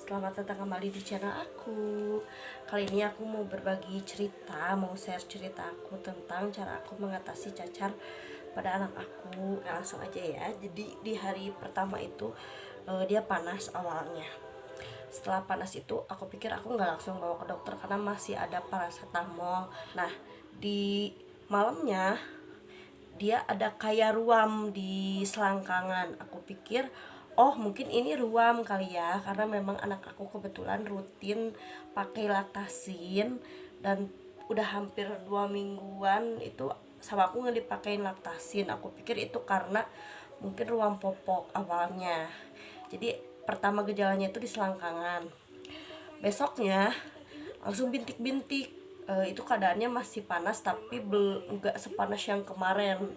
selamat datang kembali di channel aku. Kali ini aku mau berbagi cerita, mau share cerita aku tentang cara aku mengatasi cacar pada anak aku. Langsung aja ya. Jadi di hari pertama itu dia panas awalnya. Setelah panas itu aku pikir aku nggak langsung bawa ke dokter karena masih ada paracetamol. Nah, di malamnya dia ada kayak ruam di selangkangan. Aku pikir oh mungkin ini ruam kali ya, karena memang anak aku kebetulan rutin pakai laktasin dan udah hampir 2 mingguan itu sama aku nggak dipakein laktasin. Aku pikir itu karena mungkin ruam popok awalnya. Jadi pertama gejalanya itu di selangkangan, besoknya langsung bintik-bintik. Itu keadaannya masih panas tapi nggak sepanas yang kemarin.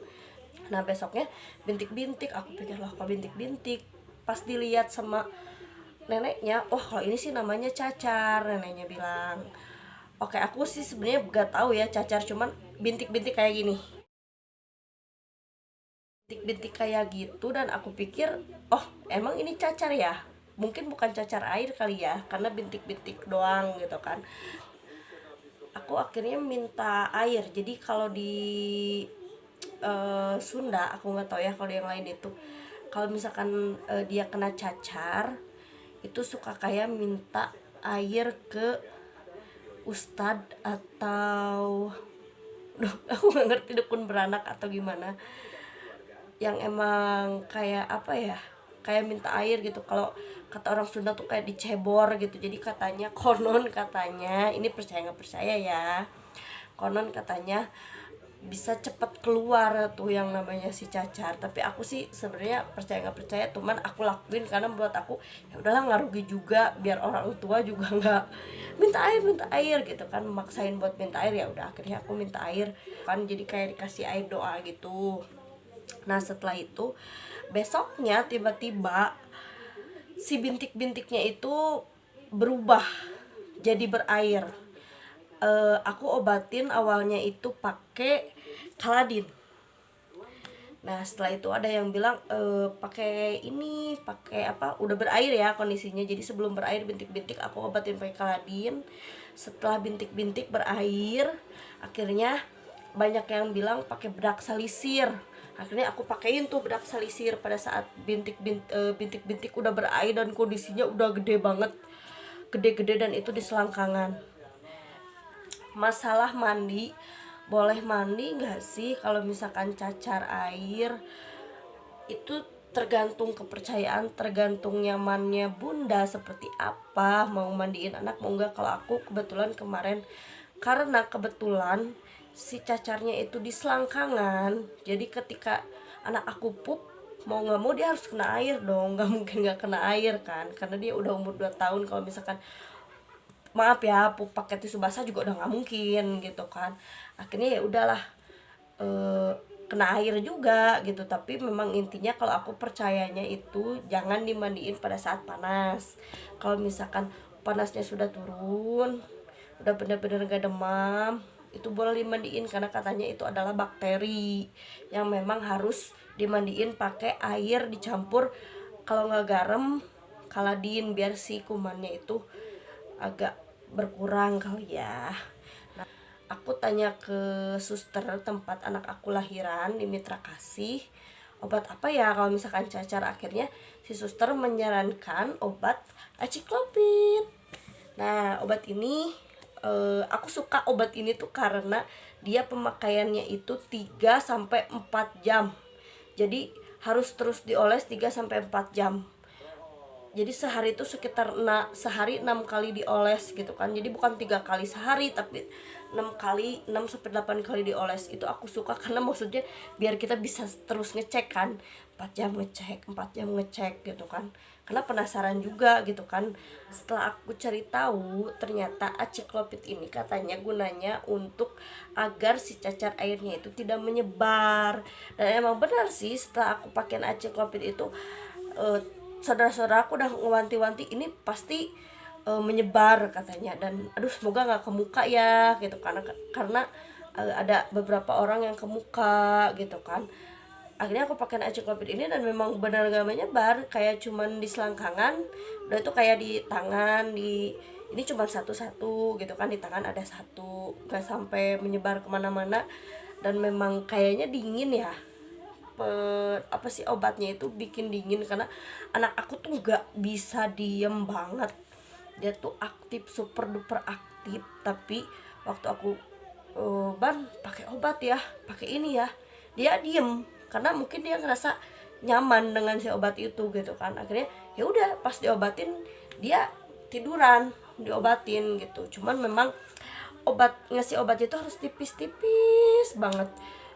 Nah besoknya bintik-bintik, aku pikir lah kok bintik-bintik. Pas dilihat sama neneknya, oh kalau ini sih namanya cacar, neneknya bilang. Oke, aku sih sebenarnya nggak tahu ya cacar, cuman bintik-bintik kayak gini, bintik-bintik kayak gitu. Dan aku pikir oh emang ini cacar ya, mungkin bukan cacar air kali ya, karena bintik-bintik doang gitu kan. Aku akhirnya minta air. Jadi kalau di Sunda, aku nggak tahu ya kalau yang lain itu, kalau misalkan dia kena cacar itu suka kayak minta air ke ustad atau duh, aku nggak ngerti dukun beranak atau gimana, yang emang kayak apa ya, kayak minta air gitu. Kalau kata orang Sunda tuh kayak dicebor gitu. Jadi katanya, konon katanya, ini percaya nggak percaya ya, konon katanya bisa cepet keluar tuh yang namanya si cacar. Tapi aku sih sebenarnya percaya nggak percaya, cuman aku lakuin karena buat aku ya udahlah, nggak rugi juga, biar orang tua juga nggak minta air gitu kan, maksain buat minta air. Ya udah akhirnya aku minta air kan, jadi kayak dikasih air doa gitu. Nah setelah itu besoknya tiba-tiba si bintik-bintiknya itu berubah jadi berair. Aku obatin awalnya itu pakai Kaladin. Nah setelah itu ada yang bilang pakai ini, pakai apa, udah berair ya kondisinya. Jadi sebelum berair bintik-bintik aku obatin pakai Kaladin. Setelah bintik-bintik berair, akhirnya banyak yang bilang pakai bedak salisir. Akhirnya aku pakein tuh bedak salisir pada saat bintik-bintik udah berair dan kondisinya udah gede banget, gede-gede, dan itu di selangkangan. Masalah mandi, boleh mandi nggak sih kalau misalkan cacar air? Itu tergantung kepercayaan, tergantung nyamannya bunda seperti apa, mau mandiin anak mau nggak. Kalau aku kebetulan kemarin, karena kebetulan si cacarnya itu di selangkangan, jadi ketika anak aku pup, mau nggak mau dia harus kena air dong, nggak mungkin nggak kena air kan, karena dia udah umur 2 tahun. Kalau misalkan maaf ya pup pakai tisu basah juga udah nggak mungkin gitu kan. Akhirnya ya udahlah, kena air juga gitu. Tapi memang intinya kalau aku percayanya itu jangan dimandiin pada saat panas. Kalau misalkan panasnya sudah turun, udah bener-bener gak demam, itu boleh dimandiin karena katanya itu adalah bakteri yang memang harus dimandiin pakai air dicampur, kalau nggak garam, Kaladin, biar si kumannya itu agak berkurang kali ya. Nah, aku tanya ke suster tempat anak aku lahiran di Mitra Kasih, obat apa ya kalau misalkan cacar. Akhirnya si suster menyarankan obat aciklopid. Nah obat ini, aku suka obat ini tuh karena dia pemakaiannya itu 3 sampai 4 jam. Jadi harus terus dioles 3 sampai 4 jam. Jadi sehari itu sekitar sehari 6 kali dioles gitu kan. Jadi bukan 3 kali sehari tapi 6 kali, 6 sampai 8 kali dioles. Itu aku suka karena maksudnya biar kita bisa terus ngecek kan, 4 jam ngecek, 4 jam ngecek gitu kan. Karena penasaran juga gitu kan. Setelah aku cari tahu, ternyata aciklopid ini katanya gunanya untuk agar si cacar airnya itu tidak menyebar. Dan emang benar sih, setelah aku pakai aciklopid itu, saudara-saudara aku udah ngewanti-wanti ini pasti menyebar katanya. Dan aduh semoga nggak ke muka ya gitu, karena ada beberapa orang yang ke muka gitu kan. akhirnya aku pakai aciclovir ini dan memang benar gak menyebar, kayak cuman di selangkangan, udah itu kayak di tangan, di ini cuma satu-satu gitu kan, di tangan ada satu, gak sampai menyebar kemana-mana. Dan memang kayaknya dingin ya, apa sih, obatnya itu bikin dingin karena anak aku tuh gak bisa diem banget, dia tuh aktif, super duper aktif. Tapi waktu aku ban pakai obat ya, pakai ini ya, dia diem karena mungkin dia ngerasa nyaman dengan si obat itu gitu kan. Akhirnya ya udah, pas diobatin dia tiduran, diobatin gitu. Cuman memang ngasih obat itu harus tipis-tipis banget,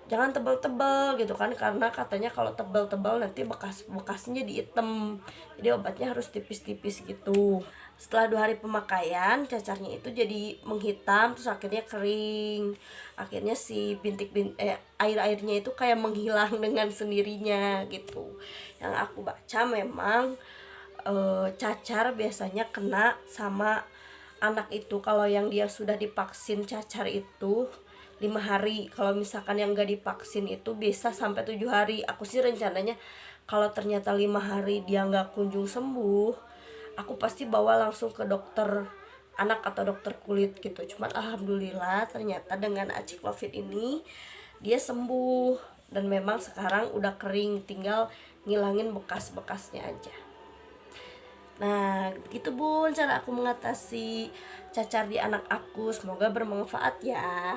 jangan tebal-tebal gitu kan, karena katanya kalau tebal-tebal nanti bekasnya di item. Jadi obatnya harus tipis-tipis gitu. Setelah 2 hari pemakaian, cacarnya itu jadi menghitam, terus akhirnya kering. Akhirnya si air-airnya itu kayak menghilang dengan sendirinya gitu. Yang aku baca memang cacar biasanya kena sama anak itu kalau yang dia sudah divaksin cacar itu 5 hari. Kalau misalkan yang gak divaksin itu bisa sampai 7 hari. Aku sih rencananya kalau ternyata 5 hari dia nggak kunjung sembuh, aku pasti bawa langsung ke dokter anak atau dokter kulit gitu. Cuman alhamdulillah ternyata dengan aciclovir ini dia sembuh, dan memang sekarang udah kering, tinggal ngilangin bekas-bekasnya aja. Nah, begitu Bun cara aku mengatasi cacar di anak aku. Semoga bermanfaat ya.